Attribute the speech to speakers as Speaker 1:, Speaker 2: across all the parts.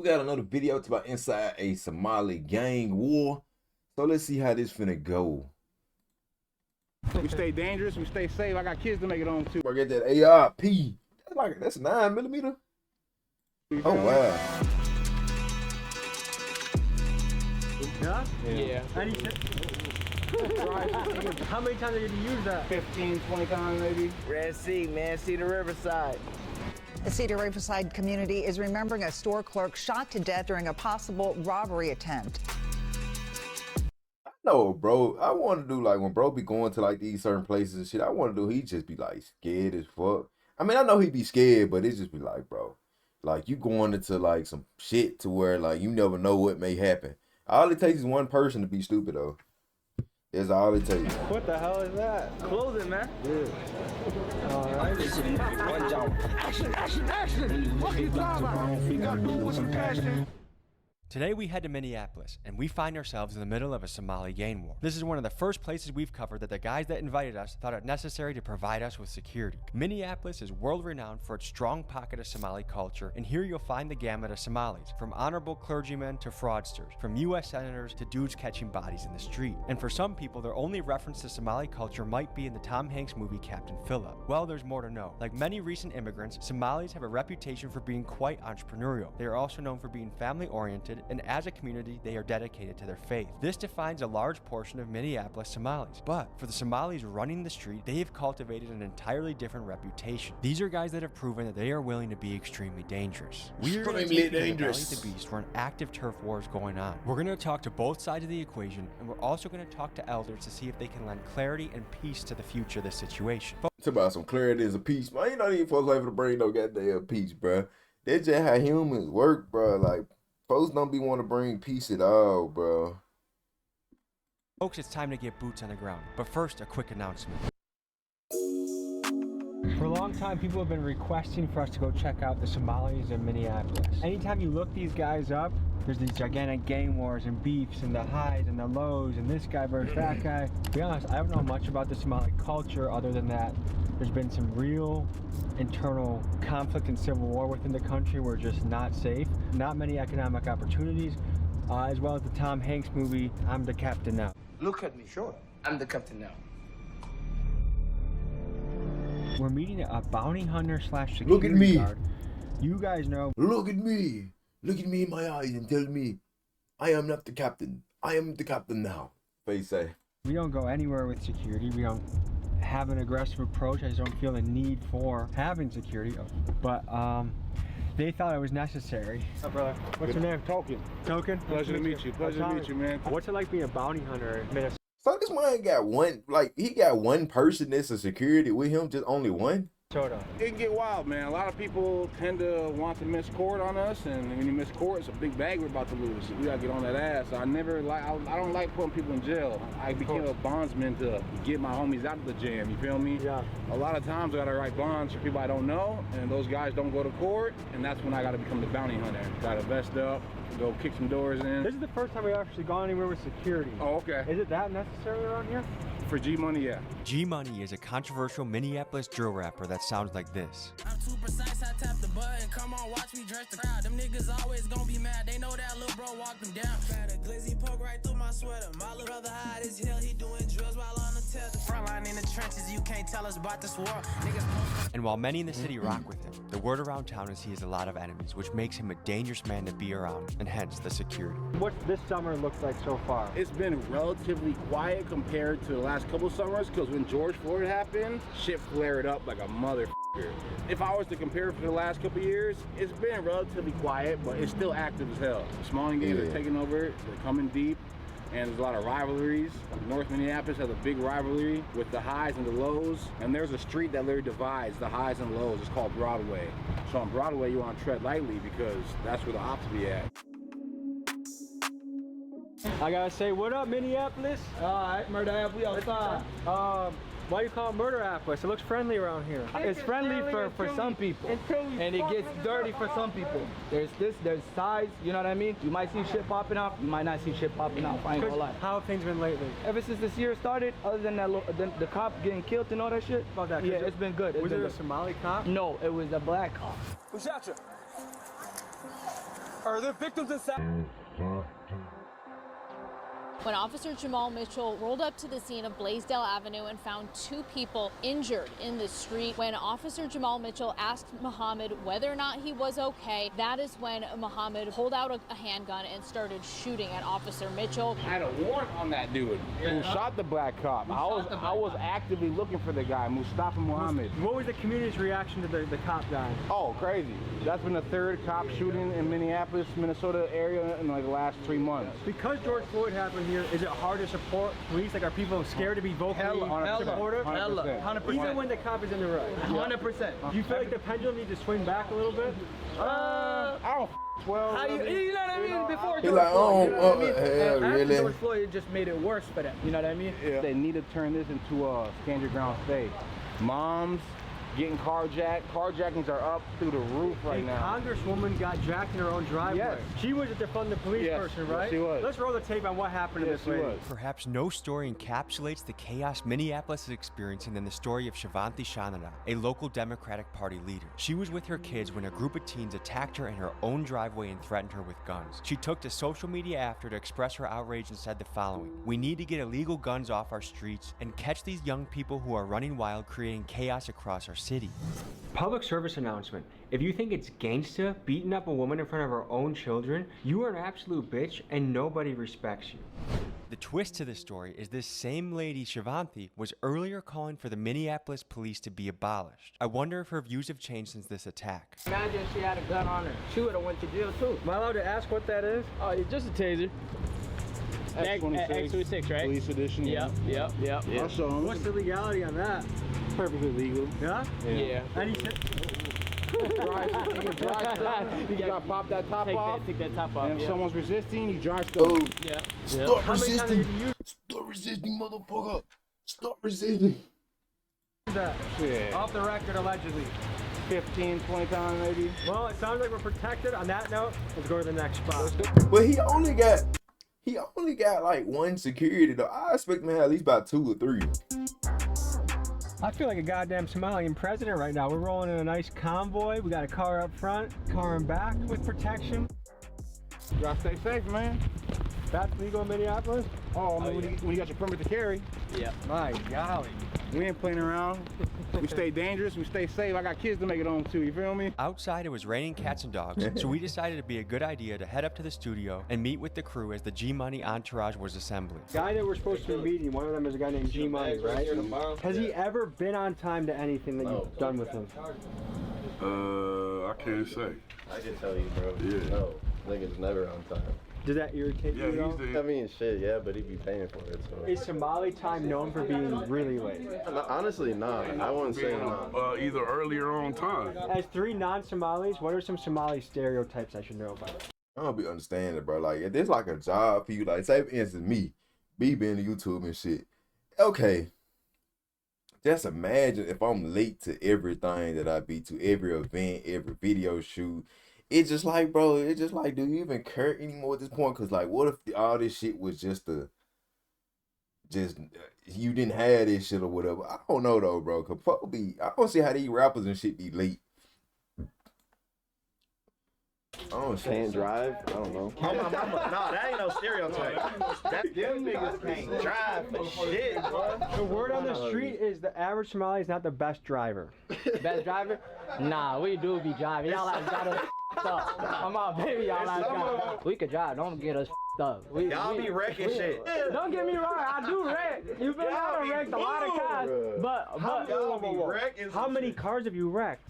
Speaker 1: We got another video to about inside a Somali gang war. So let's see how this finna go.
Speaker 2: We stay dangerous, we stay safe. I got kids to make it home too.
Speaker 1: I get that ARP. That's 9mm. Oh wow.
Speaker 3: Yeah.
Speaker 4: How many times did you use that?
Speaker 2: 15, 20 times maybe.
Speaker 3: Red Sea, man, see the riverside.
Speaker 5: The Cedar Riverside community is remembering a store clerk shot to death during a possible robbery attempt.
Speaker 1: No, bro. I want to do like when bro be going to like these certain places and shit. I want to do. He just be like scared as fuck. I mean, I know he be scared, but it just be like, bro, like you going into like some shit to where like you never know what may happen. All it takes is one person to be stupid though. That's all it takes.
Speaker 4: What the hell is that? Clothing, man. Yeah. All right.
Speaker 2: One job. Action! Fuck you, drama. You gotta do it with some passion.
Speaker 6: Today we head to Minneapolis, and we find ourselves in the middle of a Somali gang war. This is one of the first places we've covered that the guys that invited us thought it necessary to provide us with security. Minneapolis is world-renowned for its strong pocket of Somali culture, and here you'll find the gamut of Somalis, from honorable clergymen to fraudsters, from US senators to dudes catching bodies in the street. And for some people, their only reference to Somali culture might be in the Tom Hanks movie Captain Phillip. Well, there's more to know. Like many recent immigrants, Somalis have a reputation for being quite entrepreneurial. They are also known for being family-oriented, and as a community, they are dedicated to their faith. This defines a large portion of Minneapolis Somalis. But for the Somalis running the street, they have cultivated an entirely different reputation. These are guys that have proven that they are willing to be extremely dangerous. We're going to take you to the belly of the beast where an active turf war is going on. We're going to talk to both sides of the equation, and we're also going to talk to elders to see if they can lend clarity and peace to the future of this situation.
Speaker 1: It's about some clarity as a peace, man. You not even supposed to have to bring no goddamn peace, bro. That's just how humans work, bro. Like, folks don't be want to bring peace at all, bro.
Speaker 6: Folks, it's time to get boots on the ground. But first, a quick announcement.
Speaker 4: For a long time, people have been requesting for us to go check out the Somalis in Minneapolis. Anytime you look these guys up, there's these gigantic gang wars and beefs and the highs and the lows and this guy versus that guy. To be honest, I don't know much about the Somali culture other than that there's been some real internal conflict and civil war within the country. We're just not safe. Not many economic opportunities, as well as the Tom Hanks movie, I'm the Captain Now.
Speaker 3: Look at me. Sure. I'm the captain now.
Speaker 4: We're meeting a bounty hunter slash security
Speaker 1: Look at me.
Speaker 4: guard. You guys know.
Speaker 1: Look at me. Look at me in my eyes and tell me, I am not the captain. I am the captain now. Face say.
Speaker 4: We don't go anywhere with security. We don't have an aggressive approach. I just don't feel the need for having security. But they thought it was necessary. What's brother? What's your name? Token.
Speaker 2: Pleasure to meet you. Pleasure to meet you, man.
Speaker 4: What's it like being a bounty hunter in Minnesota?
Speaker 1: So this man got one, like, he got one person that's a security with him, just only one?
Speaker 2: It can get wild, man. A lot of people tend to want to miss court on us, and when you miss court, it's a big bag we're about to lose. We gotta get on that ass. I don't like putting people in jail. I became a bondsman to get my homies out of the jam, you feel me?
Speaker 4: Yeah.
Speaker 2: A lot of times I gotta write bonds for people I don't know, and those guys don't go to court, and that's when I gotta become the bounty hunter. Gotta vest up, go kick some doors in.
Speaker 4: This is the first time we've actually gone anywhere with security.
Speaker 2: Oh, okay.
Speaker 4: Is it that necessary around here?
Speaker 2: For G-Money, yeah.
Speaker 6: G-Money is a controversial Minneapolis drill rapper that sounds like this.
Speaker 7: I'm too precise, I tap the button. Come on, watch me dress the crowd. Them niggas always gonna be mad. They know that little bro walked them down. Got a glizzy poke right through my sweater. My little brother hide as hell. He doing drills while on the tether. Front line in the trenches, you can't tell us about this war. Niggas.
Speaker 6: And while many in the city rock with him, the word around town is he has a lot of enemies, which makes him a dangerous man to be around, and hence the security.
Speaker 4: What's this summer looked like so far?
Speaker 2: It's been relatively quiet compared to the last couple summers, because when George Floyd happened, shit flared up like a motherfucker. If I was to compare for the last couple years, it's been relatively quiet, but it's still active as hell. The small gangs are taking over, they're coming deep, and there's a lot of rivalries. North Minneapolis has a big rivalry with the highs and the lows, and there's a street that literally divides the highs and lows. It's called Broadway. So on Broadway, you want to tread lightly because that's where the ops be at.
Speaker 4: I gotta say, what up, Minneapolis?
Speaker 3: Alright, murder app, we outside.
Speaker 4: Why you call it Murderopolis? It looks friendly around here.
Speaker 3: It's friendly for some people, and it gets dirty for some people. There's sides, you know what I mean? You might see shit popping off, you might not see shit popping off, I ain't gonna lie.
Speaker 4: How have things been lately?
Speaker 3: Ever since this year started, other than that, the cop getting killed and all that shit,
Speaker 4: About that,
Speaker 3: yeah, it's been good.
Speaker 4: Was it a Somali cop?
Speaker 3: No, it was a black cop.
Speaker 7: Who shot you?
Speaker 3: Are there victims inside?
Speaker 8: When Officer Jamal Mitchell rolled up to the scene of Blaisdell Avenue and found 2 people injured in the street, when Officer Jamal Mitchell asked Muhammad whether or not he was okay, that is when Muhammad pulled out a handgun and started shooting at Officer Mitchell.
Speaker 2: I had a warrant on that dude who shot the black cop. I was actively looking for the guy, Mustafa Muhammad.
Speaker 4: What was the community's reaction to the cop dying?
Speaker 2: Oh, crazy. That's been the 3rd cop shooting in Minneapolis, Minnesota area in like the last 3 months.
Speaker 4: Because George Floyd happened here, is it hard to support police? Like, are people scared to be vocally supportive?
Speaker 2: 100%.
Speaker 4: Even when the cop is in the right?
Speaker 3: 100%.
Speaker 4: Do you feel like the pendulum needs to swing back a little bit?
Speaker 2: I don't well.
Speaker 3: How you know what I mean? Before
Speaker 1: He
Speaker 3: George
Speaker 1: like,
Speaker 3: Floyd, you know what I mean?
Speaker 1: hell,
Speaker 3: And after
Speaker 1: really?
Speaker 3: George Floyd, it just made it worse for them. You know what I mean?
Speaker 2: Yeah. They need to turn this into a stand your ground state. Moms getting carjacked. Carjackings are up through the roof right now.
Speaker 4: Congresswoman got jacked in her own driveway.
Speaker 2: Yes.
Speaker 4: She was a defunded police person, right?
Speaker 2: Yes, she was.
Speaker 4: Let's roll the tape on what happened to
Speaker 2: Yes,
Speaker 4: this
Speaker 2: she
Speaker 4: lady.
Speaker 2: was.
Speaker 6: Perhaps no story encapsulates the chaos Minneapolis is experiencing than the story of Shivanti Shanana, a local Democratic Party leader. She was with her kids when a group of teens attacked her in her own driveway and threatened her with guns. She took to social media after to express her outrage and said the following: "We need to get illegal guns off our streets and catch these young people who are running wild, creating chaos across our city."
Speaker 4: Public service announcement. If you think it's gangsta beating up a woman in front of her own children, you are an absolute bitch and nobody respects you.
Speaker 6: The twist to this story is this same lady, Shivanti, was earlier calling for the Minneapolis police to be abolished. I wonder if her views have changed since this attack.
Speaker 3: Imagine if she had a gun on her. She would have went to jail too.
Speaker 4: Am I allowed to ask what that is?
Speaker 3: Oh, it's just a taser. X26, right?
Speaker 2: Police edition.
Speaker 3: Yep.
Speaker 2: I'll show them.
Speaker 4: What's the legality on that?
Speaker 2: Perfectly legal.
Speaker 4: Yeah?
Speaker 3: Yeah.
Speaker 4: Any
Speaker 2: You gotta pop that top off.
Speaker 3: Take that top off.
Speaker 2: And if someone's resisting, you drive
Speaker 1: Oh,
Speaker 2: still.
Speaker 3: Yeah.
Speaker 1: stop
Speaker 4: How many times have
Speaker 1: resisting.
Speaker 4: you used
Speaker 1: Stop resisting, motherfucker. Stop resisting.
Speaker 4: that?
Speaker 2: Yeah.
Speaker 4: Off the record, allegedly.
Speaker 2: 15, 20 times maybe.
Speaker 4: Well, it sounds like we're protected. On that note, let's go to the next spot.
Speaker 1: But he only got like 1 security though. I expect him to have at least about 2 or 3.
Speaker 4: I feel like a goddamn Somalian president right now. We're rolling in a nice convoy. We got a car up front, car in back with protection.
Speaker 2: You gotta stay safe, man.
Speaker 4: That's legal in Minneapolis?
Speaker 2: Oh, I mean, when you got your permit to carry,
Speaker 3: Yeah.
Speaker 4: My golly.
Speaker 2: we ain't playing around. We stay dangerous, we stay safe. I got kids to make it home too, you feel me?
Speaker 6: Outside, it was raining cats and dogs, so we decided it'd be a good idea to head up to the studio and meet with the crew as the G-Money entourage was assembling.
Speaker 4: Guy that we're supposed to be meeting, one of them is a guy named G Money, right? Has he ever been on time to anything that you've done with him?
Speaker 9: I can't say.
Speaker 10: I can tell you, bro.
Speaker 9: Yeah.
Speaker 10: No, nigga's never on time.
Speaker 4: Does that irritate
Speaker 9: Yeah,
Speaker 4: you though?
Speaker 9: he's
Speaker 10: I mean, shit, yeah, but he be paying for it, so.
Speaker 4: Is Somali time known for being really late?
Speaker 10: Honestly, nah. I wouldn't say nah.
Speaker 9: Either earlier or on time.
Speaker 4: As 3 non-Somalis, what are some Somali stereotypes I should know about?
Speaker 1: I don't be understanding, bro. Like, if there's like a job for you, like, say for instance, me being on YouTube and shit. Okay. Just imagine if I'm late to everything that I be to, every event, every video shoot. It's just like, bro, it's just like, do you even care anymore at this point? Because, like, what if all this shit was just you didn't have this shit or whatever? I don't know, though, bro. Because I don't see how these rappers and shit be late. I don't see.
Speaker 10: Can't drive? I don't know.
Speaker 11: No, that ain't no stereotype. Them niggas can't drive for shit, bro.
Speaker 4: The word on the street is the average Somali is not the best driver.
Speaker 3: Best driver? Nah, we do be driving. Y'all like got us up. I'm out, baby. Y'all like got. We could drive. Don't get us up.
Speaker 11: Y'all be wrecking shit.
Speaker 3: Don't get me wrong. I do wreck. You feel me? I done wrecked a lot of cars. But
Speaker 4: How many cars have you wrecked?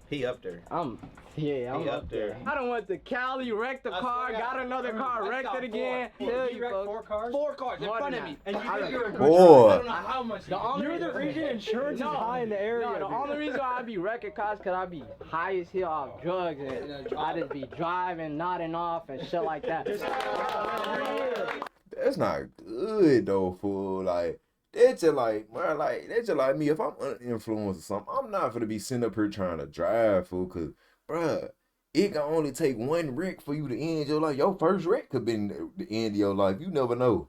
Speaker 11: He up there.
Speaker 3: I'm
Speaker 11: He up there.
Speaker 3: I done went to Cali, wrecked the car, got another car, wrecked it again.
Speaker 4: Did you wreck 4 cars?
Speaker 3: 4 cars in front of me.
Speaker 4: And you think you're a good
Speaker 1: Boy.
Speaker 3: I don't know how much.
Speaker 4: You're the reason insurance is high in the area.
Speaker 3: No, the only reason why I be wrecking cars because I be high as hell off drugs and I just be driving, nodding off and shit like that.
Speaker 1: That's not good, though, fool. Like, that's just like, man, like, that's just like me. If I'm under the influence or something, I'm not gonna be sitting up here trying to drive, fool, because, bruh, it can only take 1 wreck for you to end your life. Your first wreck could be the end of your life. You never know.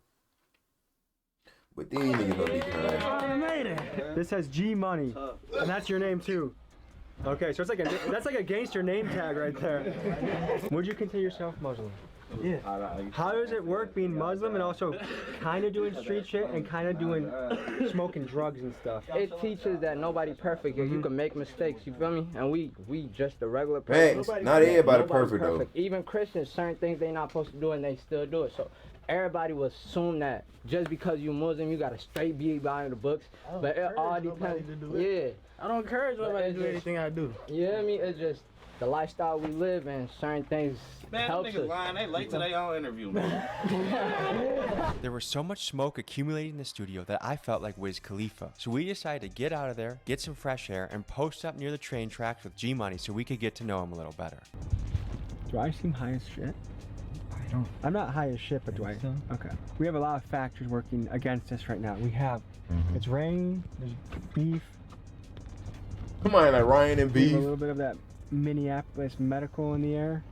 Speaker 1: But these niggas don't be kind.
Speaker 4: This has G Money, and that's your name too. Okay, so it's like that's like a gangster name tag right there. Would you consider yourself Muslim?
Speaker 3: Yeah.
Speaker 4: How does it work being Muslim and also kind of doing street shit and kind of doing smoking drugs and stuff?
Speaker 3: It teaches that nobody perfect. You can make mistakes. You feel me? And we just the regular person.
Speaker 1: Facts. Not everybody perfect though.
Speaker 3: Even Christians, certain things they not supposed to do and they still do it. So everybody will assume that just because you Muslim, you gotta straight be behind the books. But it all depends. Yeah.
Speaker 12: I don't encourage nobody to do anything I do.
Speaker 3: Yeah, I mean, it's just the lifestyle we live and certain things helps us.
Speaker 11: Lying. They late to their own interview, man.
Speaker 6: There was so much smoke accumulating in the studio that I felt like Wiz Khalifa. So we decided to get out of there, get some fresh air, and post up near the train tracks with G-Money so we could get to know him a little better.
Speaker 4: Do I seem high as shit? I'm not high as shit, but do I? Okay. We have a lot of factors working against us right now. We have, it's rain, there's beef.
Speaker 1: Come on, like Ryan and beef.
Speaker 4: A little bit of that Minneapolis medical in the air.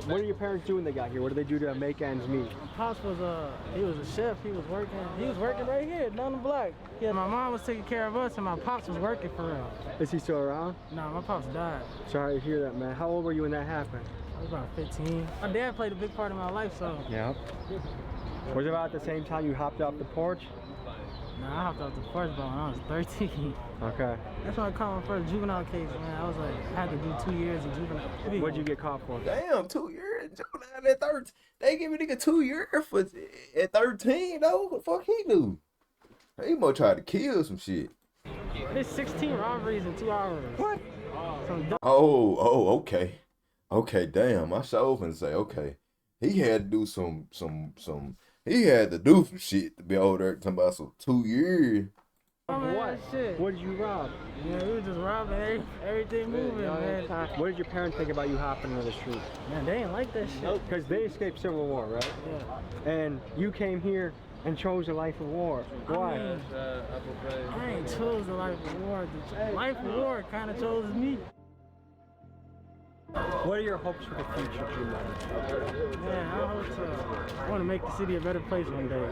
Speaker 4: What do your parents do when they got here? What do they do to make ends meet?
Speaker 12: Pops was he was a chef. He was working right here down the block. Yeah, my mom was taking care of us, and my pops was working for real.
Speaker 4: Is he still around?
Speaker 12: No, my pops died.
Speaker 4: Sorry to hear that, man. How old were you when that happened?
Speaker 12: I was about 15. My dad played a big part in my life, so.
Speaker 4: Yeah. Was it about the same time you hopped off the porch?
Speaker 12: Nah, I hopped off the porch when I was 13.
Speaker 4: Okay.
Speaker 12: That's when I caught my first juvenile case, man. I was like, I had to do 2 years in juvenile.
Speaker 4: What'd you get caught for?
Speaker 1: Damn, 2 years in juvenile at 13. They give a nigga 2 years for at 13 though. What the fuck he do? He must try to kill some shit.
Speaker 12: There's 16 robberies in 2 hours.
Speaker 4: What?
Speaker 1: Okay. Okay, damn. I sure finna say, okay. He had to do he had to do some shit to be over there talking about some 2 years.
Speaker 4: What?
Speaker 12: Shit.
Speaker 4: What did you rob?
Speaker 12: Yeah, we was just robbing everything moving, man.
Speaker 4: What did your parents think about you hopping into the street?
Speaker 12: Man, they didn't like that shit.
Speaker 4: Because they escaped Civil War, right?
Speaker 12: Yeah.
Speaker 4: And you came here and chose a life of war. Why?
Speaker 12: I ain't chose the life of war. The life of war kind of chose me.
Speaker 4: What are your hopes for the future, G-Money?
Speaker 12: Man, I want to make the city a better place one day.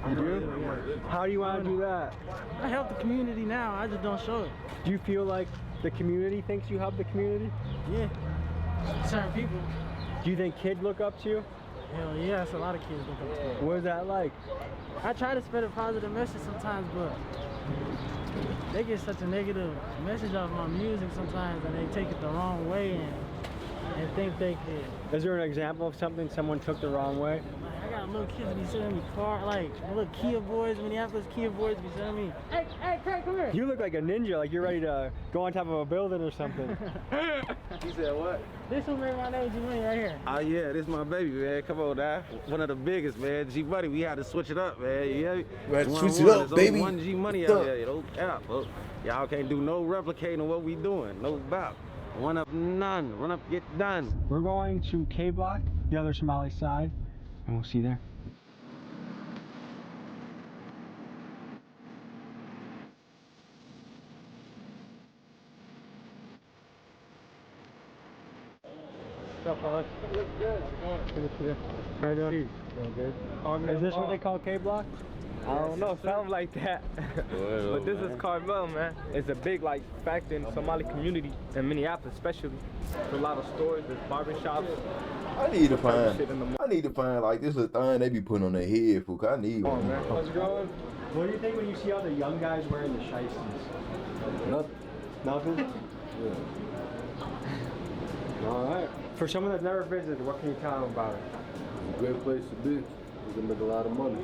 Speaker 4: You do?
Speaker 12: Yeah.
Speaker 4: How do you want to do that?
Speaker 12: I help the community now. I just don't show it.
Speaker 4: Do you feel like the community thinks you help the community?
Speaker 12: Yeah. Certain people.
Speaker 4: Do you think kids look up to you?
Speaker 12: Hell yeah, that's a lot of kids look up to me.
Speaker 4: What is that like?
Speaker 12: I try to spread a positive message sometimes, but they get such a negative message off my music sometimes, and they take it the wrong way and think they can.
Speaker 4: Is there an example of something someone took the wrong way?
Speaker 12: I got little kids be sending me like little Kia boys, Minneapolis Kia boys be sending me, hey, Craig, come here.
Speaker 4: You look like a ninja, like you're ready to go on top of a building or something.
Speaker 11: He said what?
Speaker 12: This one made my name G-Money right here.
Speaker 11: Oh yeah, this my baby, man. Come on now. One of the biggest, man. G-Money, we had to switch it up, man. Yeah.
Speaker 1: We had to switch it up, baby.
Speaker 11: One G-Money out there, no cap, folks. Y'all can't do no replicating of what we doing. No bop. One up, none. Run up, get done.
Speaker 4: We're going to K Block, the other Somali side, and we'll see you there. What's up, fellas? Looks good. Good to see you. How you doing? Doing good. Is this what they call K Block?
Speaker 13: I don't know, something like that. But this is Carmel, man. It's a big factor in the Somali community in Minneapolis, especially. There's a lot of stores, there's barbershops.
Speaker 1: I need to find like this is a thing they be putting on their head, fool. I need one.
Speaker 4: Oh, man. How's it going? What do you think when you see all the young guys wearing the shiesties?
Speaker 10: Nothing.
Speaker 4: Nothing?
Speaker 10: Yeah.
Speaker 4: All right. For someone that's never visited, what can you tell them about it?
Speaker 10: It's a great place to be. You can make a lot of money.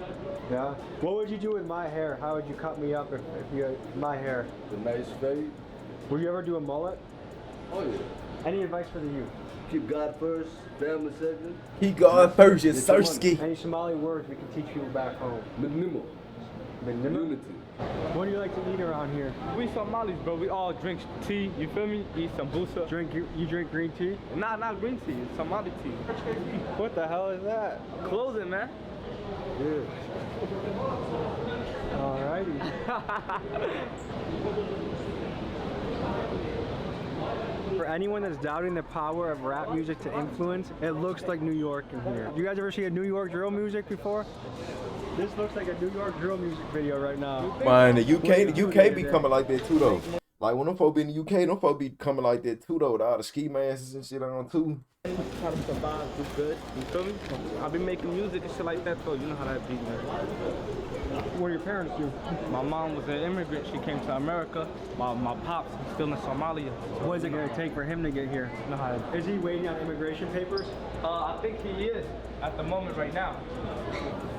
Speaker 4: Yeah? What would you do with my hair? How would you cut me up if you had my hair?
Speaker 10: A nice fade.
Speaker 4: Would you ever do a mullet?
Speaker 10: Oh yeah.
Speaker 4: Any advice for the youth?
Speaker 10: Keep God first, family second.
Speaker 1: Keep God first, you Sirski.
Speaker 4: Any Somali words we can teach people back home?
Speaker 10: Minimo. Unity.
Speaker 4: What do you like to eat around here?
Speaker 13: We Somalis, bro. We all drink tea, you feel me? Eat some busa.
Speaker 4: You drink green tea?
Speaker 13: Nah, not green tea. It's Somali tea.
Speaker 4: What the hell is that?
Speaker 13: Clothing, man.
Speaker 4: Yeah. Alrighty. For anyone that's doubting the power of rap music to influence, it looks like New York in here. You guys ever see a New York drill music before? This looks like a New York drill music video right now.
Speaker 1: Man, the UK be coming like that too though. Like when them folk be in the UK, them folk be coming like that too though. With all the ski masks and shit on too.
Speaker 13: Try to survive, do good. You feel me? I've been making music and shit like that, so you know how that be, man.
Speaker 4: What do your parents do?
Speaker 13: My mom was an immigrant. She came to America. My pops is still in Somalia.
Speaker 4: What is it going to take for him to get here?
Speaker 13: You know how that
Speaker 4: is he waiting on immigration papers?
Speaker 13: I think he is at the moment right now.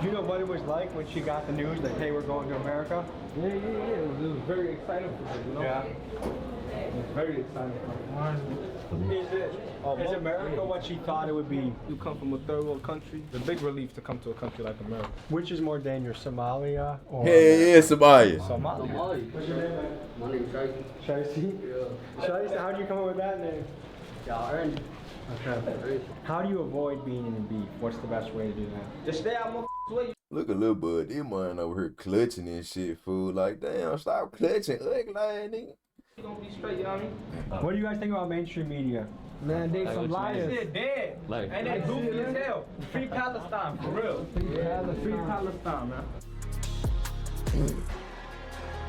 Speaker 4: You know what it was like when she got the news that, hey, we're going to America?
Speaker 13: Yeah. It was very exciting for her, you know?
Speaker 4: Yeah.
Speaker 13: It was very exciting.
Speaker 4: Is America what she thought it would be?
Speaker 13: You come from a third world country. It's a big relief to come to a country like America.
Speaker 4: Which is more dangerous, Somalia or?
Speaker 1: Yeah, Somalia.
Speaker 13: Somalia.
Speaker 4: What's your name, man?
Speaker 10: My name's Shaisi.
Speaker 4: Shaisi?
Speaker 10: Yeah.
Speaker 4: Shaisi, how did you come up with that name?
Speaker 10: Y'all earned it.
Speaker 4: Okay. How do you avoid being in beef? What's the best way to do that?
Speaker 13: Just stay out my way.
Speaker 1: Look at little bud, this man over here clutching and shit, fool. Like, damn, stop clutching, ugly ass nigga.
Speaker 13: You gonna be straight, you know what I mean?
Speaker 4: What do you guys think about mainstream media? Man, they some liars.
Speaker 13: This shit dead. And they goofy as hell. Free Palestine, for real. Free Palestine, man.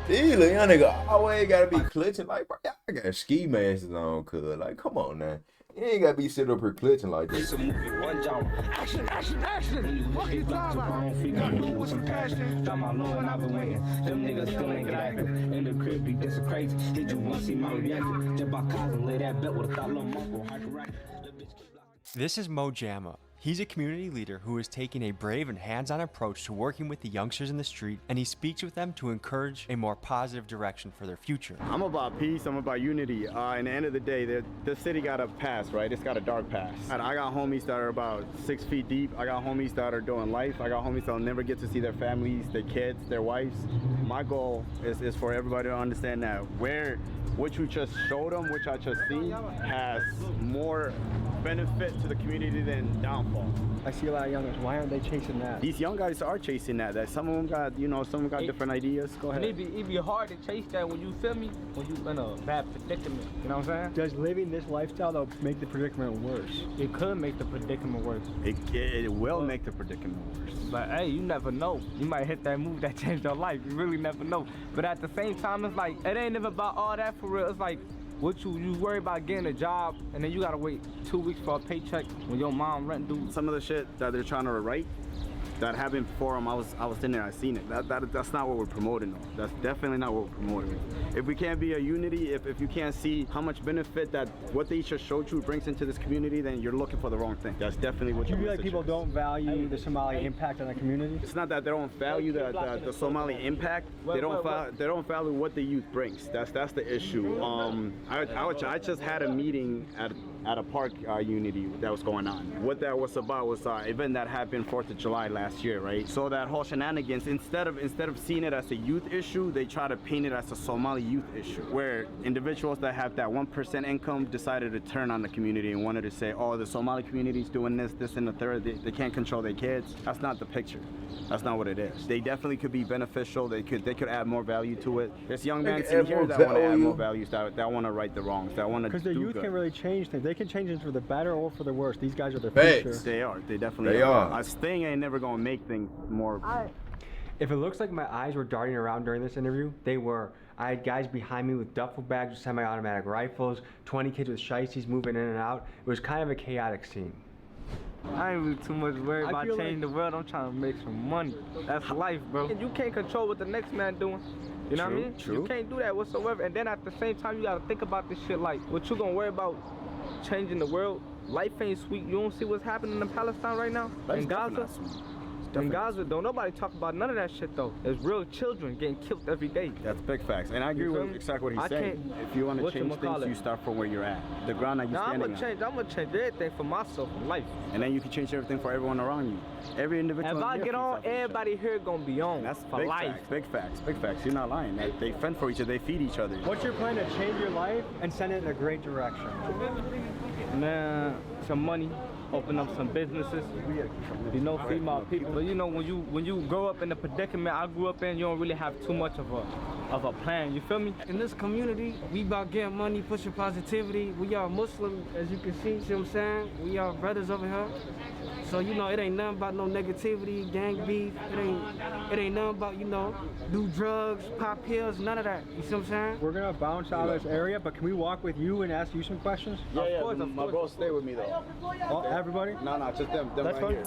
Speaker 1: These little young nigga always gotta be clutching. Like, bro, y'all got ski masks on, cuz. Like, come on now. You ain't gotta be sitting up here clutching like this.
Speaker 7: It's a movie, one job. Action, action, action. Fuck you, gotta do it with some passion. Got my low and I've been waiting. Them niggas still ain't get active. In the crib, be this crazy. Did you want to see my reaction? Just by cause and lay that bet with a thought little muscle.
Speaker 6: This is Mo Jamma. He's a community leader who is taking a brave and hands-on approach to working with the youngsters in the street, and he speaks with them to encourage a more positive direction for their future.
Speaker 14: I'm about peace, I'm about unity. In the end of the day, the city got a past, right? It's got a dark past. I got homies that are about 6 feet deep. I got homies that are doing life. I got homies that'll never get to see their families, their kids, their wives. My goal is for everybody to understand that what you just showed them, which I just seen, has more benefit to the community than downfall.
Speaker 4: I see a lot of youngers. Why aren't they chasing that?
Speaker 14: These young guys are chasing that. Some of them got, some of them got different ideas. Go ahead.
Speaker 13: And it be hard to chase that when you feel me, when you in a bad predicament. You know what I'm saying?
Speaker 4: Does living this lifestyle though make the predicament worse?
Speaker 13: It could make the predicament worse.
Speaker 14: It will make the predicament worse.
Speaker 13: But hey, you never know. You might hit that move that changed your life. You really never know. But at the same time, it's like it ain't even about all that for real. It's like what you worry about getting a job and then you gotta wait 2 weeks for a paycheck when your mom rent due.
Speaker 14: Some of the shit that they're trying to write that happened before them, I was in there, I seen it. That's not what we're promoting though. That's definitely not what we're promoting. If we can't be a unity, if you can't see how much benefit that what they just showed you brings into this community, then you're looking for the wrong thing. That's definitely what
Speaker 4: you feel like people don't value the Somali impact on the community?
Speaker 14: It's not that they don't value the Somali impact. They don't value what the youth brings. That's the issue. I just had a meeting at a park unity that was going on. What that was about was an event that happened 4th of July last year, right? So that whole shenanigans, instead of seeing it as a youth issue, they try to paint it as a Somali youth issue, where individuals that have that 1% income decided to turn on the community and wanted to say, oh, the Somali community's doing this, and the third, they can't control their kids. That's not the picture. That's not what it is. They definitely could be beneficial. They could add more value to it. There's young men in here that want to add more values, that want to right the wrongs, that want to do good.
Speaker 4: Because the youth can really change things. They can change it for the better or for the worse. These guys are the future.
Speaker 14: They are. They definitely are. This thing ain't never gonna make things more.
Speaker 6: If it looks like my eyes were darting around during this interview, they were. I had guys behind me with duffel bags with semi-automatic rifles, 20 kids with shiesties moving in and out. It was kind of a chaotic scene.
Speaker 13: I ain't really too much worried about changing the world. I'm trying to make some money. That's life, bro. And you can't control what the next man doing. You know what I mean?
Speaker 14: True.
Speaker 13: You can't do that whatsoever. And then at the same time, you gotta think about this shit like, what you gonna worry about changing the world? Life ain't sweet. You don't see what's happening in Palestine right now? In Gaza? In Gaza, don't nobody talk about none of that shit though. There's real children getting killed every day.
Speaker 14: That's big facts. And I agree with exactly what he's saying. If you want to change things, you start from where you're at. The ground that you're standing on.
Speaker 13: I'm gonna change everything for myself in life.
Speaker 14: And then you can change everything for everyone around you. Every individual.
Speaker 13: If I get on, everybody here gonna be on.
Speaker 14: That's
Speaker 13: for
Speaker 14: big
Speaker 13: life.
Speaker 14: Facts, big facts, big facts. You're not lying. They fend for each other, they feed each other.
Speaker 4: What's your plan to change your life and send it in a great direction?
Speaker 13: man, some money, open up some businesses, you know, feed my people. But you know, when you grow up in the predicament I grew up in, you don't really have too much of a plan, you feel me?
Speaker 12: In this community, we about getting money, pushing positivity. We are Muslim, as you can see what I'm saying? We are brothers over here. So, you know, it ain't nothing about no negativity, gang beef. It ain't nothing about, you know, do drugs, pop pills, none of that. You see what I'm saying?
Speaker 4: We're gonna bounce out of this area, but can we walk with you and ask you some questions?
Speaker 14: Yeah, my bro stay with me though.
Speaker 4: Oh, everybody?
Speaker 14: No, just them
Speaker 4: That's
Speaker 14: right
Speaker 4: fine.
Speaker 14: here.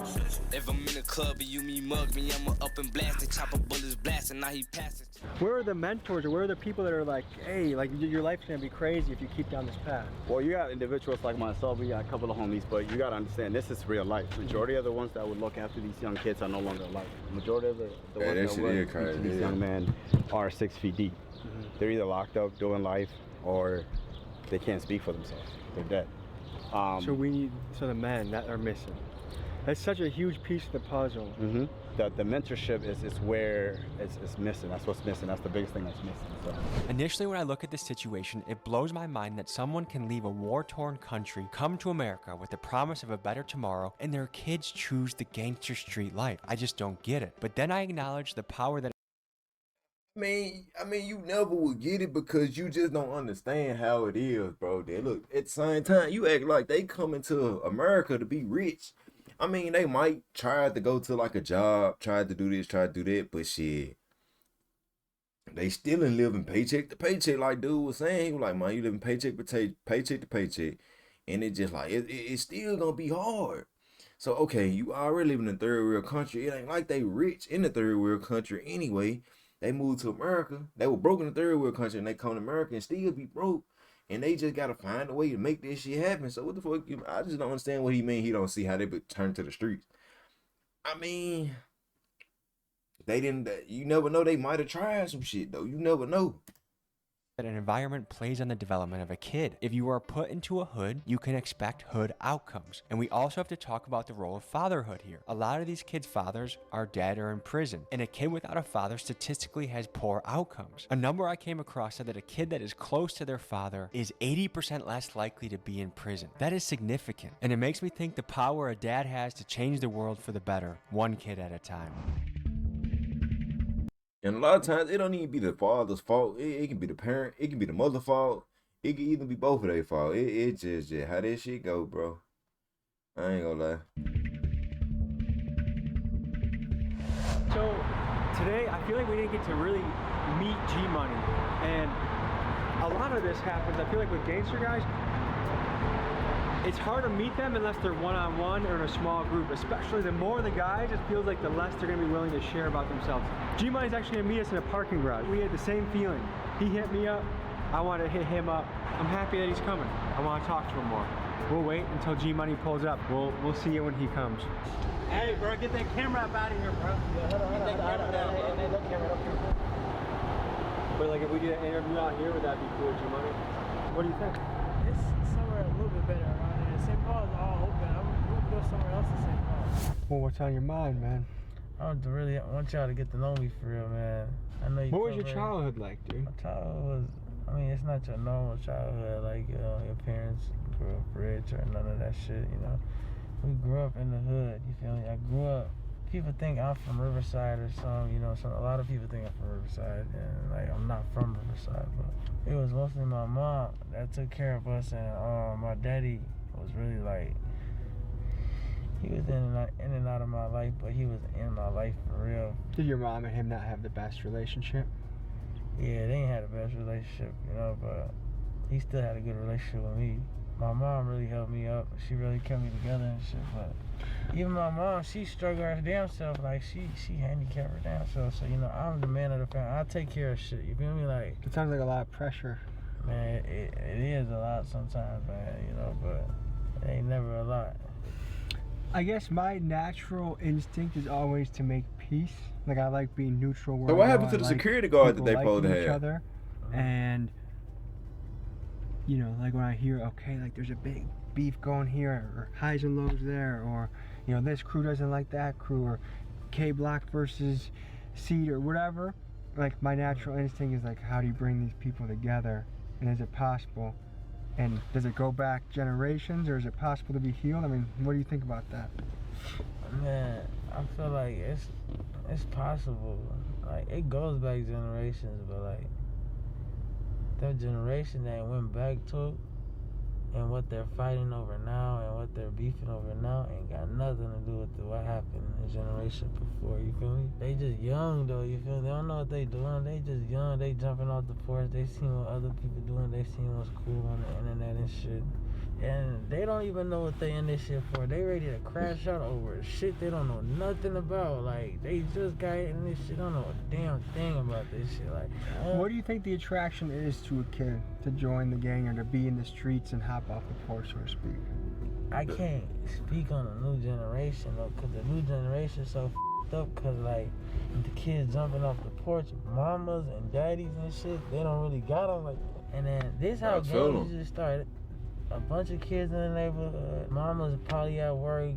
Speaker 7: If I'm in the club and you me mug me, I'ma up and blast it, chopper bullets blasting, now he passes.
Speaker 4: Where are the mentors, or where are the people that are like, hey, like your life's gonna be crazy if you keep down this path?
Speaker 14: Well, you got individuals like myself, we got a couple of homies, but you gotta understand, this is real life. Majority of the ones that would look after these young kids are no longer alive. Majority of the ones that would teach these young men are 6 feet deep. They're either locked up doing life, or they can't speak for themselves. They're dead.
Speaker 4: So the men that are missing. That's such a huge piece of the puzzle.
Speaker 14: The mentorship is where it's missing. That's what's missing. That's the biggest thing that's missing. So.
Speaker 6: Initially, when I look at this situation, it blows my mind that someone can leave a war-torn country, come to America with the promise of a better tomorrow, and their kids choose the gangster street life. I just don't get it. But then I acknowledge the power that
Speaker 1: I mean, you never would get it because you just don't understand how it is, bro. They look, at the same time, you act like they coming to America to be rich. I mean, they might try to go to like a job, try to do this, try to do that, but shit, they still in living paycheck to paycheck. Like dude was saying, he was like, man, you living paycheck to paycheck, and it just like it's still gonna be hard. So okay, you already living in a third world country. It ain't like they rich in the third world country anyway. They moved to America. They were broke in the third world country, and they come to America and still be broke. And they just gotta find a way to make this shit happen. So what the fuck? I just don't understand what he mean. He don't see how they would turn to the streets. I mean, they didn't. You never know. They might have tried some shit though. You never know.
Speaker 6: That an environment plays on the development of a kid. If you are put into a hood, you can expect hood outcomes. And we also have to talk about the role of fatherhood here. A lot of these kids' fathers are dead or in prison, and a kid without a father statistically has poor outcomes. A number I came across said that a kid that is close to their father is 80% less likely to be in prison. That is significant, and it makes me think the power a dad has to change the world for the better, one kid at a time.
Speaker 1: And a lot of times, it don't even be the father's fault. It can be the parent. It can be the mother's fault. It can even be both of their fault. It just how that shit go, bro. I ain't gonna lie.
Speaker 4: So today, I feel like we didn't get to really meet G-Money. And a lot of this happens, I feel like with gangster guys, it's hard to meet them unless they're one-on-one or in a small group. Especially the more the guys, it feels like the less they're gonna be willing to share about themselves. G-Money's actually gonna meet us in a parking garage. We had the same feeling. He hit me up, I want to hit him up. I'm happy that he's coming. I want to talk to him more. We'll wait until G-Money pulls up. We'll see you when he comes.
Speaker 12: Hey, bro, get that camera up out of here, bro. Get that camera down.
Speaker 4: But like if we did an interview out here, would that be cool, G-Money? What do you think?
Speaker 12: It's somewhere a little bit better around here. St. Paul is all open. We can go somewhere else in St. Paul.
Speaker 4: Well, what's on your mind, man?
Speaker 12: I want y'all to get to know me for real, man. I know you.
Speaker 4: What was your childhood like, dude?
Speaker 12: My childhood was, I mean, it's not your normal childhood, like, your parents grew up rich or none of that shit, you know. We grew up in the hood, you feel me? I grew up, people think I'm from Riverside or something, you know, a lot of people think I'm from Riverside, and like, I'm not from Riverside, but it was mostly my mom that took care of us, and my daddy was really like, he was in and out of my life, but he was in my life for real.
Speaker 4: Did your mom and him not have the best relationship?
Speaker 12: Yeah, they ain't had the best relationship, you know, but he still had a good relationship with me. My mom really helped me up. She really kept me together and shit, but even my mom, she struggled her damn self. Like, she handicapped her damn self. So, you know, I'm the man of the family. I take care of shit, you feel me? Like,
Speaker 4: it sounds like a lot of pressure.
Speaker 12: Man, it is a lot sometimes, man, you know, but it ain't never a lot.
Speaker 4: I guess my natural instinct is always to make peace. Like, I like being neutral.
Speaker 1: So what happened to the security guard that they supposed to have?
Speaker 4: Each other. And, you know, like when I hear, okay, like there's a big beef going here, or highs and lows there, or, you know, this crew doesn't like that crew, or K Block versus Seed or whatever, like my natural instinct is like, how do you bring these people together? And is it possible? And does it go back generations, or is it possible to be healed? I mean, what do you think about that?
Speaker 12: Man, I feel like it's possible. Like, it goes back generations, but like that generation that went back to and what they're fighting over now and what they're beefing over now ain't got nothing to do with what happened in the generation before, you feel me? They just young though, you feel me? They don't know what they doing, they just young, they jumping off the porch, they seen what other people doing, they seen what's cool on the internet and shit. And they don't even know what they in this shit for. They ready to crash out over shit they don't know nothing about. Like, they just got in this shit, don't know a damn thing about this shit. Like,
Speaker 4: what do you think the attraction is to a kid to join the gang or to be in the streets and hop off the porch, so to speak?
Speaker 12: I can't speak on the new generation though, cause the new generation so f***ed up. Cause like the kids jumping off the porch, mamas and daddies and shit, they don't really got them like. And then this how gangs just started. A bunch of kids in the neighborhood. Mama's probably at work.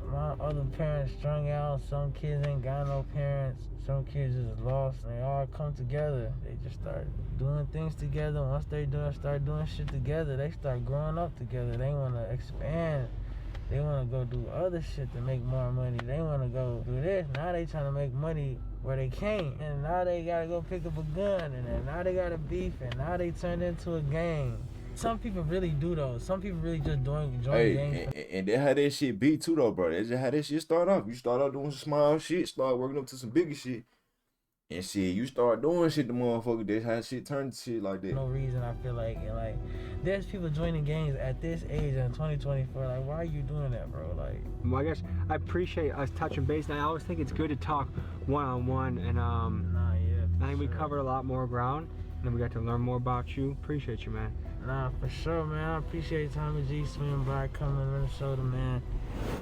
Speaker 12: My other parents strung out. Some kids ain't got no parents. Some kids just lost. And they all come together. They just start doing things together. Once they start doing shit together, they start growing up together. They want to expand. They want to go do other shit to make more money. They want to go do this. Now they trying to make money where they can't. And now they got to go pick up a gun. And then now they got to beef. And now they turned into a gang. Some people really do though. Some people really just join gangs.
Speaker 1: And that's how that shit be too though, bro. That's just how that shit start off. You start out doing some small shit, start working up to some bigger shit. And shit, you start doing shit to motherfucker. That's how shit turns to shit like that.
Speaker 12: No reason I feel like, and like, there's people joining gangs at this age in 2024. Like, why are you doing that, bro? Like,
Speaker 4: well, I guess I appreciate us touching base. And I always think it's good to talk one-on-one. And I think we covered a lot more ground. And we got to learn more about you. Appreciate you, man.
Speaker 12: Nah, for sure, man. I appreciate Tommy G swinging by, coming to Minnesota, man.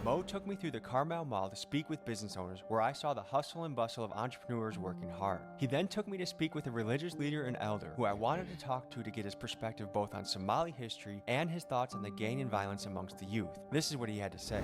Speaker 6: Mo took me through the Carmel Mall to speak with business owners, where I saw the hustle and bustle of entrepreneurs working hard. He then took me to speak with a religious leader and elder, who I wanted to talk to get his perspective both on Somali history and his thoughts on the gang and violence amongst the youth. This is what he had to say.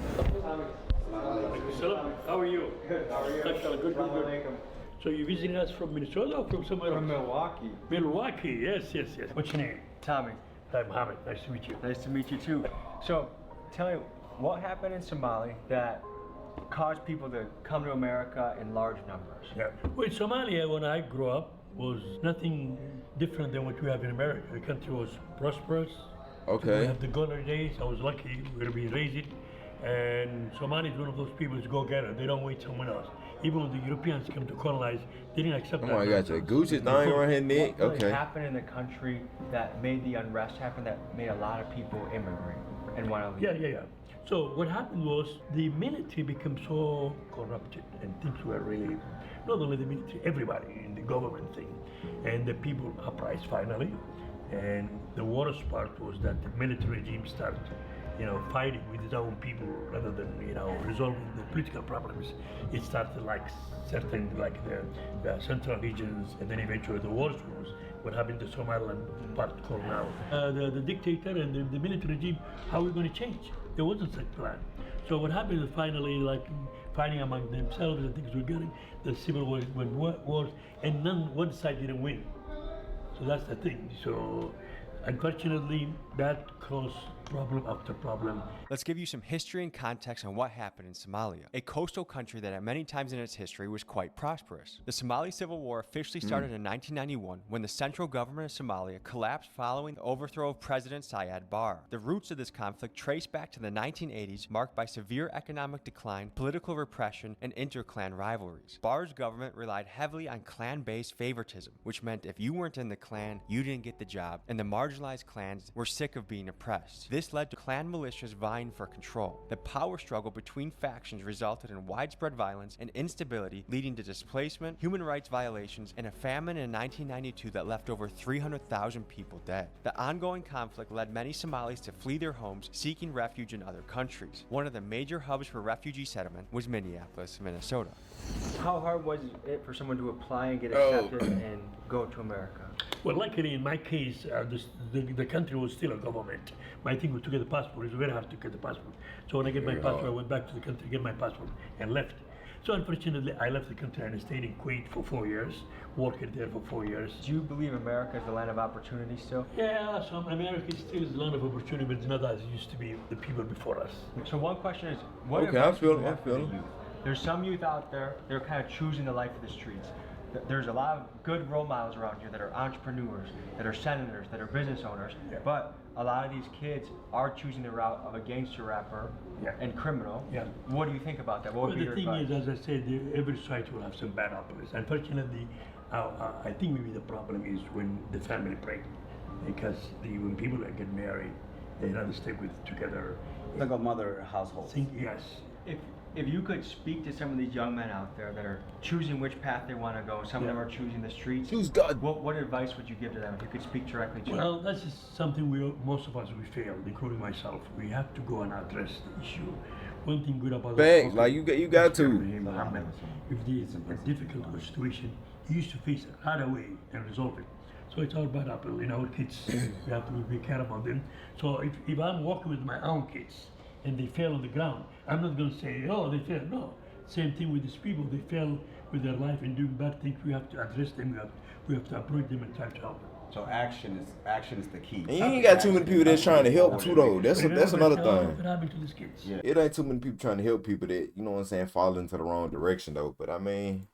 Speaker 15: How are you? Good. How are you? Good. So you visiting us from Minnesota or from somewhere else?
Speaker 3: From Milwaukee.
Speaker 15: Milwaukee, yes. What's your name?
Speaker 3: Tommy.
Speaker 15: Hi, Mohammed. Nice to meet you.
Speaker 3: Nice to meet you too. So, tell me, what happened in Somali that caused people to come to America in large numbers?
Speaker 15: Yeah. Well, Somalia, when I grew up, was nothing different than what we have in America. The country was prosperous.
Speaker 1: Okay.
Speaker 15: We have the golden days. I was lucky. We're going to be raised. And Somali is one of those people who's go-getter. They don't wait someone else. Even when the Europeans came to colonize, they didn't accept that.
Speaker 1: Oh my gosh, Gucci thing around his neck.
Speaker 6: What really happened in the country that made the unrest happen, that made a lot of people immigrate and want to leave?
Speaker 15: Yeah. So what happened was the military became so corrupted, and things were really, not only the military, everybody in the government thing. And the people uprised finally. And the worst part was that the military regime started fighting with its own people rather than, resolving the political problems. It started like certain, like the central regions, and then eventually the worst was what happened to Somaliland part called now. The dictator and the military regime, how are we going to change? There wasn't such plan. So what happened is finally, like, fighting among themselves and things were getting, the civil war went worse, and one side didn't win. So that's the thing. So unfortunately, that caused problem after problem.
Speaker 6: Let's give you some history and context on what happened in Somalia, a coastal country that at many times in its history was quite prosperous. The Somali Civil War officially started in 1991 when the central government of Somalia collapsed following the overthrow of President Siad Barre. The roots of this conflict trace back to the 1980s, marked by severe economic decline, political repression, and inter-clan rivalries. Barre's government relied heavily on clan-based favoritism, which meant if you weren't in the clan, you didn't get the job, and the marginalized clans were sick of being oppressed. This led to clan militias vying for control. The power struggle between factions resulted in widespread violence and instability, leading to displacement, human rights violations, and a famine in 1992 that left over 300,000 people dead. The ongoing conflict led many Somalis to flee their homes, seeking refuge in other countries. One of the major hubs for refugee settlement was Minneapolis, Minnesota.
Speaker 3: How hard was it for someone to apply and get accepted and go to America?
Speaker 15: Well, luckily in my case, the country was still a government. My thing was to get the passport. It's very hard to get the passport. So when I get my passport, I went back to the country to get my passport and left. So unfortunately, I left the country and stayed in Kuwait for 4 years, worked there for 4 years.
Speaker 6: Do you believe America is the land of opportunity still?
Speaker 15: Yeah, so America still is a land of opportunity, but it's not as it used to be the people before us.
Speaker 6: So one question is, what
Speaker 1: Okay, I feel it.
Speaker 6: There's some youth out there, they're kind of choosing the life of the streets. There's a lot of good role models around here that are entrepreneurs, that are senators, that are business owners, but a lot of these kids are choosing the route of a gangster rapper and criminal. What do you think about that? What would be your
Speaker 15: thing
Speaker 6: advice?
Speaker 15: is, as I said, every society will have some bad apples. Unfortunately, I think maybe the problem is when the family break, because when people get married, they rather stay together.
Speaker 14: Like a mother household.
Speaker 15: Yes.
Speaker 6: If you could speak to some of these young men out there that are choosing which path they want to go, some of them are choosing the streets.
Speaker 1: Choose God.
Speaker 6: What advice would you give to them if you could speak directly to them?
Speaker 15: Well, that's just something most of us we failed, including myself. We have to go and address the issue. One thing good about
Speaker 1: Thanks, like you got to.
Speaker 15: If there's a difficult situation, you used to face it right away and resolve it. So it's all bad apple. In our kids, we have to be care about them. So if I'm walking with my own kids and they fell on the ground, I'm not going to say, oh, they fell. No. Same thing with these people. They fell with their life and doing bad things. We have to address them. We have to approach them and try to help them.
Speaker 14: So action is the key.
Speaker 1: And you ain't got too many people that's trying to help too though. That's another thing.
Speaker 15: What happened to these kids?
Speaker 1: Yeah. It ain't too many people trying to help people that, you know what I'm saying, fall into the wrong direction though. But I mean,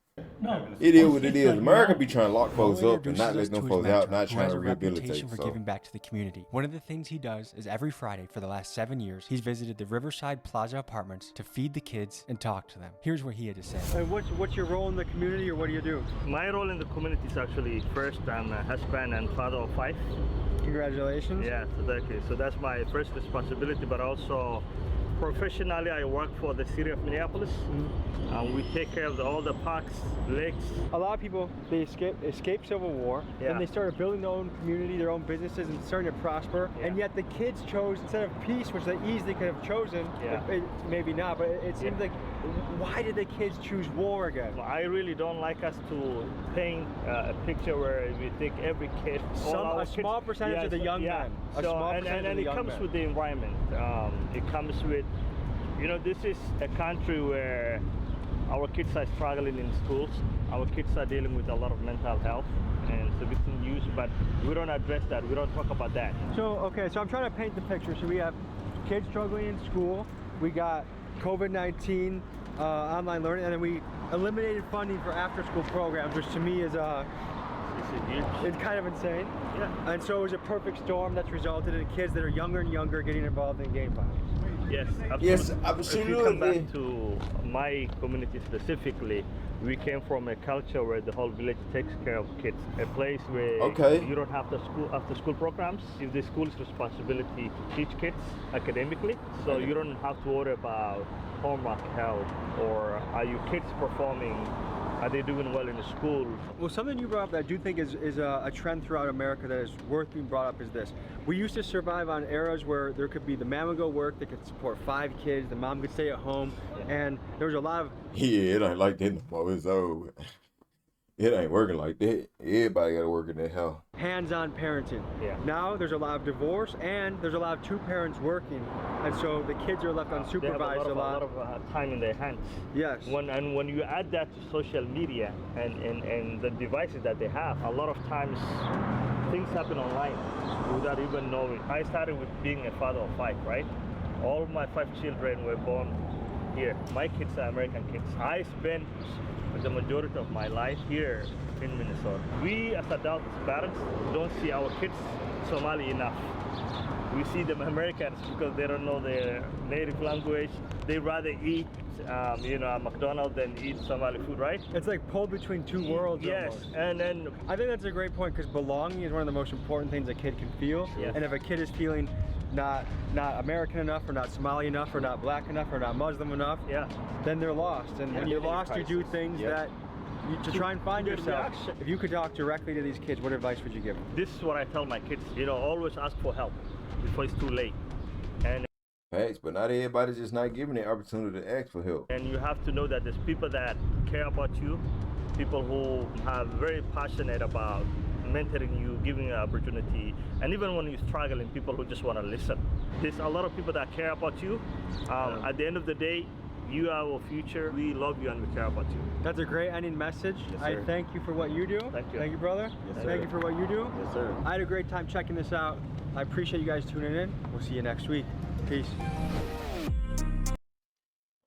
Speaker 1: it is what it is. America be trying to lock folks up and not let them folks out, not trying to rehabilitate.
Speaker 6: For giving back to the community. One of the things he does is every Friday for the last 7 years, he's visited the Riverside Plaza apartments to feed the kids and talk to them. Here's what he had to say.
Speaker 3: And what's your role in the community, or what do you do?
Speaker 16: My role in the community is actually, first, I'm a husband and father of 5.
Speaker 3: Congratulations.
Speaker 16: Yeah, so that's my first responsibility, but also professionally, I work for the city of Minneapolis. We take care of all the parks, lakes.
Speaker 3: A lot of people, they escaped Civil War, and they started building their own community, their own businesses, and starting to prosper. And yet the kids chose, instead of peace, which they easily could have chosen, maybe not, but it seems like, why did the kids choose war again?
Speaker 16: I really don't like us to paint a picture where we think every kid,
Speaker 3: a small percentage of the young men.
Speaker 16: And it comes with the environment. It comes with, this is a country where our kids are struggling in schools. Our kids are dealing with a lot of mental health and substance use, but we don't address that. We don't talk about that.
Speaker 3: So I'm trying to paint the picture. So we have kids struggling in school. We got COVID-19 online learning, and then we eliminated funding for after-school programs, which to me is it's kind of insane.
Speaker 16: Yeah.
Speaker 3: And so it was a perfect storm that's resulted in kids that are younger and younger getting involved in gang violence.
Speaker 16: Yes, absolutely.
Speaker 1: Yes, absolutely.
Speaker 16: If you come back to my community specifically, we came from a culture where the whole village takes care of kids. A place where you don't have the after school programs. It's the school's responsibility to teach kids academically, so you don't have to worry about homework help or are your kids performing. Are they doing well in the school?
Speaker 3: Well, something you brought up that I do think is a trend throughout America that is worth being brought up is this. We used to survive on eras where there could be the man would go work, they could support 5 kids, the mom could stay at home, and there was a lot of...
Speaker 1: Yeah, it ain't like that no more. It's over. It ain't working like that. Everybody gotta work in their house.
Speaker 3: Hands-on parenting.
Speaker 16: Yeah.
Speaker 3: Now there's a lot of divorce and there's a lot of 2 parents working, and so the kids are left unsupervised
Speaker 16: they have a lot of time in their hands.
Speaker 3: Yes.
Speaker 16: When you add that to social media and the devices that they have, a lot of times things happen online without even knowing. I started with being a father of 5, right? All my 5 children were born here. My kids are American kids. I spent the majority of my life here in Minnesota. We as adults, parents, don't see our kids Somali enough. We see them Americans because they don't know their native language. They rather eat McDonald's than eat Somali food, right?
Speaker 3: It's like pulled between 2 worlds.
Speaker 16: Yes,
Speaker 3: almost.
Speaker 16: and then
Speaker 3: I think that's a great point, because belonging is one of the most important things a kid can feel.
Speaker 16: Yes.
Speaker 3: And if a kid is feeling not American enough, or not Somali enough, or not black enough, or not Muslim enough, then they're lost. And when you're lost, you do things that to try and find yourself. If you could talk directly to these kids, what advice would you give them?
Speaker 16: This is what I tell my kids. Always ask for help before it's too late. And
Speaker 1: Thanks, but not everybody's just not giving the opportunity to ask for help.
Speaker 16: And you have to know that there's people that care about you, people who are very passionate about mentoring you, giving you an opportunity, and even when you're struggling, people who just want to listen. There's a lot of people that care about you. At the end of the day, You are our future. We love you and we care about you.
Speaker 3: That's a great ending message.
Speaker 16: Yes,
Speaker 3: I
Speaker 16: sir.
Speaker 3: thank you for what you do.
Speaker 16: Thank you.
Speaker 3: Thank you, brother.
Speaker 16: Yes,
Speaker 3: Thank
Speaker 16: sir.
Speaker 3: you for what you do.
Speaker 16: Yes, sir.
Speaker 3: I had a great time checking this out. I appreciate you guys tuning in. We'll see you next week. Peace.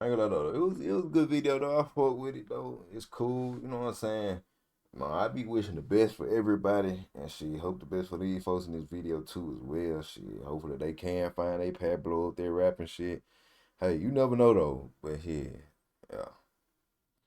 Speaker 1: I ain't gonna lie though. It was a good video though. I fuck with it though. It's cool. You know what I'm saying? Man, I be wishing the best for everybody, and she hope the best for these folks in this video too as well. Shit, hopefully they can find a path, blow up their rapping shit. Hey, you never know though. But yeah.